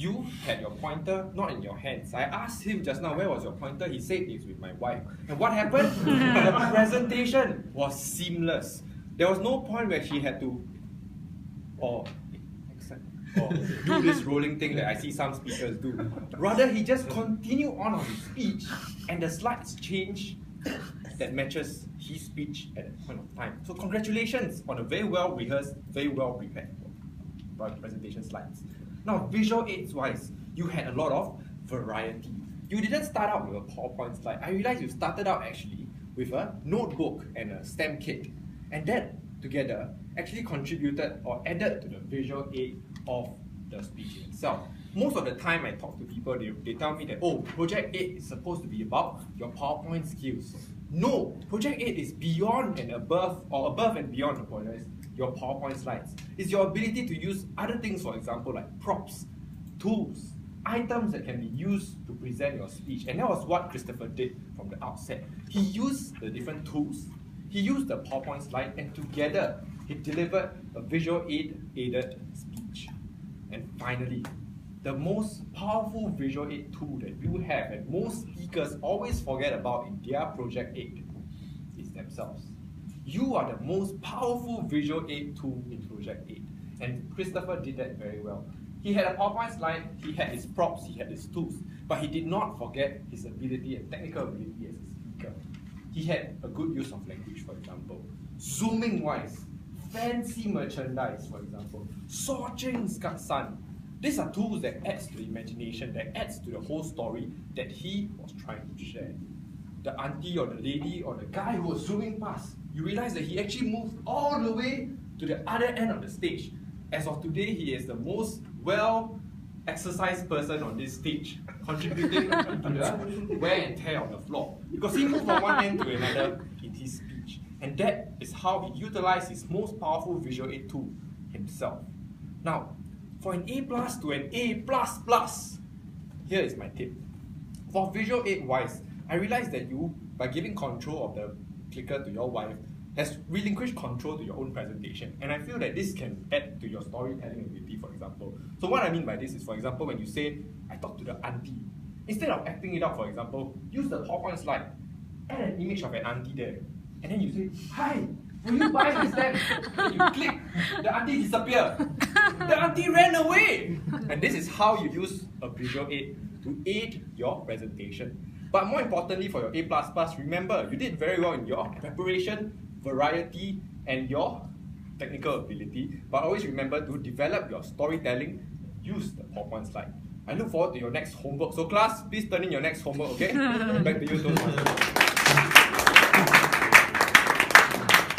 You had your pointer not in your hands. I asked him just now, where was your pointer? He said it's with my wife. And what happened? The presentation was seamless. There was no point where she had to or do this rolling thing that I see some speakers do. Rather, he just continued on his speech, and the slides changed that matches his speech at that point of time. So congratulations on a very well rehearsed, very well prepared presentation slides. Now, visual aids wise, you had a lot of variety. You didn't start out with a PowerPoint slide. I realized you started out actually with a notebook and a stem kit. And that together actually contributed or added to the visual aid of the speech itself. Most of the time I talk to people, they tell me that, oh, Project 8 is supposed to be about your PowerPoint skills. No, Project 8 is beyond and above, or above and beyond, apologize, your PowerPoint slides. It's your ability to use other things, for example, like props, tools, items that can be used to present your speech. And that was what Christopher did from the outset. He used the different tools, he used the PowerPoint slide, and together he delivered a visual aided speech. And finally, the most powerful visual aid tool that you have and most speakers always forget about in their Project 8 is themselves. You are the most powerful visual aid tool in Project 8. And Christopher did that very well. He had a PowerPoint slide, he had his props, he had his tools, but he did not forget his ability and technical ability as a speaker. He had a good use of language, for example. Zooming wise, fancy merchandise, for example. Sorting Sun. These are tools that adds to the imagination, that adds to the whole story that he was trying to share. The auntie or the lady or the guy who was zooming past, you realize that he actually moved all the way to the other end of the stage. As of today, he is the most well-exercised person on this stage, contributing to the wear and tear on the floor. Because he moved from one end to another in his speech. And that is how he utilized his most powerful visual aid tool himself. Now, for an A+ to an A++, here is my tip. For visual aid wise, I realized that you, by giving control of the clicker to your wife, has relinquished control to your own presentation. And I feel that this can add to your storytelling ability, for example. So what I mean by this is, for example, when you say, I talked to the auntie, instead of acting it out, for example, use the PowerPoint slide, add an image of an auntie there, and then you say, hi, will you buy this stamp? Then you click, the auntie disappeared. The auntie ran away. And this is how you use a visual aid to aid your presentation. But more importantly for your A++, remember, you did very well in your preparation, variety, and your technical ability. But always remember to develop your storytelling, use the PowerPoint slide. I look forward to your next homework. So class, please turn in your next homework, okay? Back to you, Thomas.